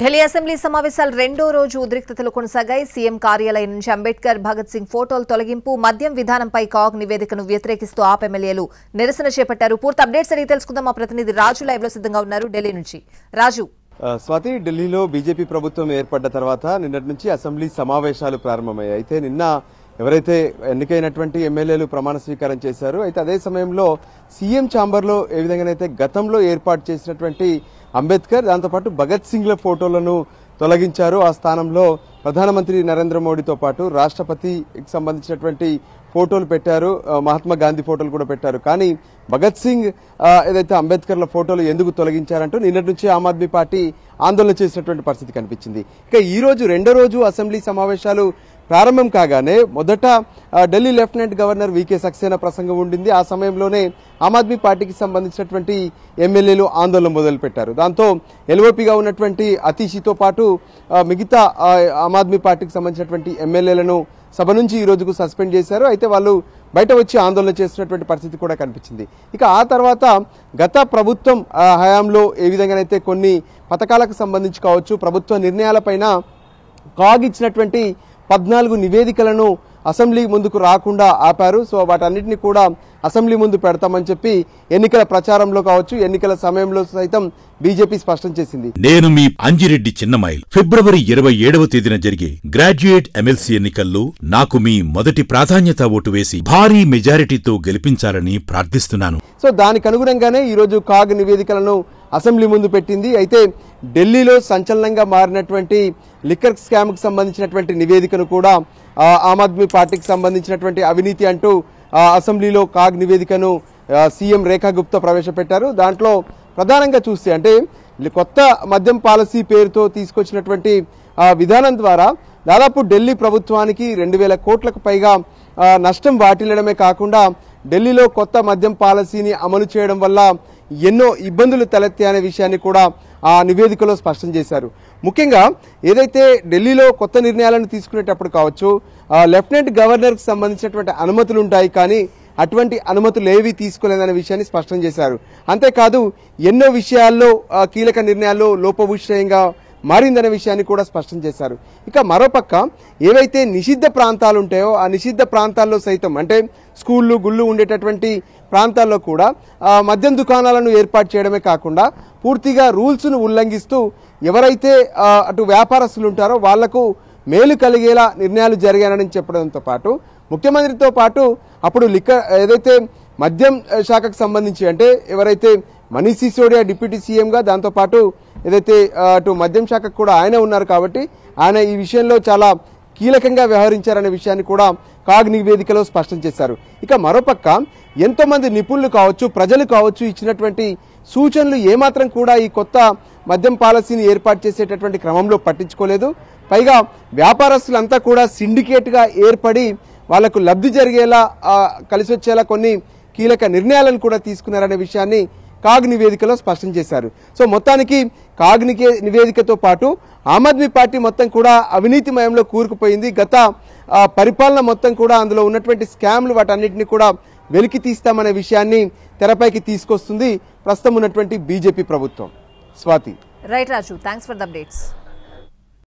Delhi assembly సమావేశాలు రెండో రోజు ఉద్రిక్తతలు కొనసాగాయి. సీఎం కార్యాలయం నుంచి అంబేద్కర్, భగత్ సింగ్ ఫోటోలు తొలగింపు, మద్యం విధానంపై కాగ్ నివేదికను వ్యతిరేకిస్తూ ఆప్ ఎమ్మెల్యేలు నిరసన చేపట్టారు. పూర్తి అప్డేట్స్ అడిగి తెలుసుకుందాం. మా ప్రతినిధి రాజు లైవ్ లో సిద్ధంగా ఉన్నారు ఢిల్లీ నుంచి. రాజు, స్వాతి, ఢిల్లీలో బీజేపీ ప్రభుత్వం ఏర్పడ్డ తర్వాత నిన్నటి నుంచి అసెంబ్లీ సమావేశాలు ప్రారంభమయ్యాయి. అయితే నిన్న ఎవరైతే ఎన్నికైనటువంటి ఎమ్మెల్యేలు ప్రమాణ స్వీకారం చేశారు, అయితే అదే సమయంలో సీఎం ఛాంబర్లో ఏ విధంగానైతే గతంలో ఏర్పాటు చేసినటువంటి అంబేద్కర్, దాంతోపాటు భగత్ సింగ్ల ఫోటోలను తొలగించారు. ఆ స్థానంలో ప్రధానమంత్రి నరేంద్ర మోడీతో పాటు రాష్ట్రపతికి సంబంధించినటువంటి ఫోటోలు పెట్టారు, మహాత్మా గాంధీ ఫోటోలు కూడా పెట్టారు. కానీ భగత్ సింగ్ ఏదైతే అంబేద్కర్ల ఫోటోలు ఎందుకు తొలగించారంటూ నిన్నటి నుంచి ఆమ్ ఆద్మీ పార్టీ ఆందోళన చేసినటువంటి పరిస్థితి కనిపించింది. ఇక ఈ రోజు రెండో రోజు అసెంబ్లీ సమావేశాలు ప్రారంభం కాగానే మొదట Delhi lieutenant governor V K Saxena ప్రసంగం ఉండింది. ఆ సమయంలోనే ఆమ్ ఆద్మీ పార్టీకి సంబంధించినటువంటి ఎమ్మెల్యేలు ఆందోళన మొదలుపెట్టారు. దాంతో ఎల్ఓపీగా ఉన్నటువంటి అతీషితో పాటు మిగతా ఆమ్ ఆద్మీ పార్టీకి సంబంధించినటువంటి ఎమ్మెల్యేలను సభ నుంచి ఈ రోజుకు సస్పెండ్ చేశారు. అయితే వాళ్ళు బయట వచ్చి ఆందోళన చేస్తున్నటువంటి పరిస్థితి కూడా కనిపించింది. ఇక ఆ తర్వాత గత ప్రభుత్వం హయాంలో ఏ విధంగానైతే కొన్ని పథకాలకు సంబంధించి కావచ్చు, ప్రభుత్వ నిర్ణయాలపైన కాగ్ ఇచ్చినటువంటి 14 నివేదికలను అసెంబ్లీ ముందుకు రాకుండా ఆపారు. సో వాటన్నిటిని కూడా అసెంబ్లీ ముందు పెడతామని చెప్పి ఎన్నికల ప్రచారంలో కావచ్చు, ఎన్నికల సమయంలో సైతం బీజేపీ స్పష్టం చేసింది. నేను మీ అంజిరెడ్డి చిన్నమైల్. ఫిబ్రవరి 27వ తేదీన జరిగే గ్రాడ్యుయేట్ ఎమ్మెల్సీ ఎన్నికల్లో నాకు మీ మొదటి ప్రాధాన్యత ఓటు వేసి భారీ మెజారిటీతో గెలిపించాలని ప్రార్థిస్తున్నాను. సో దానికి అనుగుణంగానే ఈరోజు కాగ్ నివేదికలను అసెంబ్లీ ముందు పెట్టింది. అయితే ఢిల్లీలో సంచలనంగా మారినటువంటి లిక్కర్ స్కామ్ కు సంబంధించినటువంటి నివేదికను కూడా ఆమ్ ఆద్మీ పార్టీకి సంబంధించినటువంటి అవినీతి అంటూ అసెంబ్లీలో కాగ్ నివేదికను సీఎం రేఖా గుప్తా ప్రవేశపెట్టారు. దాంట్లో ప్రధానంగా చూస్తే అంటే కొత్త మద్యం పాలసీ పేరుతో తీసుకొచ్చినటువంటి విధానం ద్వారా దాదాపు ఢిల్లీ ప్రభుత్వానికి 2000 కోట్లకు పైగా నష్టం వాటిల్లడమే కాకుండా ఢిల్లీలో కొత్త మద్యం పాలసీని అమలు చేయడం వల్ల ఎన్నో ఇబ్బందులు తలెత్తాయనే విషయాన్ని కూడా ఆ నివేదికలో స్పష్టం చేశారు. ముఖ్యంగా ఏదైతే ఢిల్లీలో కొత్త నిర్ణయాలను తీసుకునేటప్పుడు కావచ్చు, లెఫ్టినెంట్ గవర్నర్కి సంబంధించినటువంటి అనుమతులు ఉంటాయి, కానీ అటువంటి అనుమతులు ఏవి తీసుకోలేదనే విషయాన్ని స్పష్టం చేశారు. అంతేకాదు ఎన్నో విషయాల్లో కీలక నిర్ణయాల్లో లోపభూయిష్టంగా మారిందనే విషయాన్ని కూడా స్పష్టం చేశారు. ఇక మరోపక్క ఏవైతే నిషిద్ధ ప్రాంతాలు ఉంటాయో ఆ నిషిద్ధ ప్రాంతాల్లో సైతం అంటే స్కూళ్ళు, గుళ్ళు ఉండేటటువంటి ప్రాంతాల్లో కూడా మద్యం దుకాణాలను ఏర్పాటు చేయడమే కాకుండా పూర్తిగా రూల్స్ను ఉల్లంఘిస్తూ ఎవరైతే అటు వ్యాపారస్తులు ఉంటారో వాళ్లకు మేలు కలిగేలా నిర్ణయాలు జరిగాయని చెప్పడంతో పాటు ముఖ్యమంత్రితో పాటు అప్పుడు లిక్కర్ ఏదైతే మద్యం శాఖకు సంబంధించి అంటే ఎవరైతే మనీష్ సిసోడియా డిప్యూటీ సీఎంగా, దాంతోపాటు ఏదైతే అటు మద్యం శాఖకు కూడా ఆయన ఉన్నారు కాబట్టి ఆయన ఈ విషయంలో చాలా కీలకంగా వ్యవహరించారనే విషయాన్ని కూడా కాగ్ నివేదికలో స్పష్టం చేశారు. ఇక మరోపక్క ఎంతో మంది నిపుణులు కావచ్చు, ప్రజలు కావచ్చు ఇచ్చినటువంటి సూచనలు ఏమాత్రం కూడా ఈ కొత్త మద్యం పాలసీని ఏర్పాటు చేసేటటువంటి క్రమంలో పట్టించుకోలేదు. పైగా వ్యాపారస్తులంతా కూడా సిండికేట్ గా ఏర్పడి వాళ్లకు లబ్ధి జరిగేలా కలిసి వచ్చేలా కొన్ని కీలక నిర్ణయాలను కూడా తీసుకున్నారనే విషయాన్ని కాగ్ నివేదికలో స్పష్టం చేశారు. సో మొత్తానికి కాగ్ నివేదికతో పాటు ఆమ్ ఆద్మీ పార్టీ మొత్తం కూడా అవినీతిమయంలో కూరుకుపోయింది. గత పరిపాలన మొత్తం కూడా అందులో ఉన్నటువంటి స్కామ్లు వాటన్నిటిని కూడా వెలికి తీస్తామనే విషయాన్ని తెరపైకి తీసుకొస్తుంది ప్రస్తుతం ఉన్నటువంటి బీజేపీ ప్రభుత్వం. Swathi. Right Raju, thanks for the updates.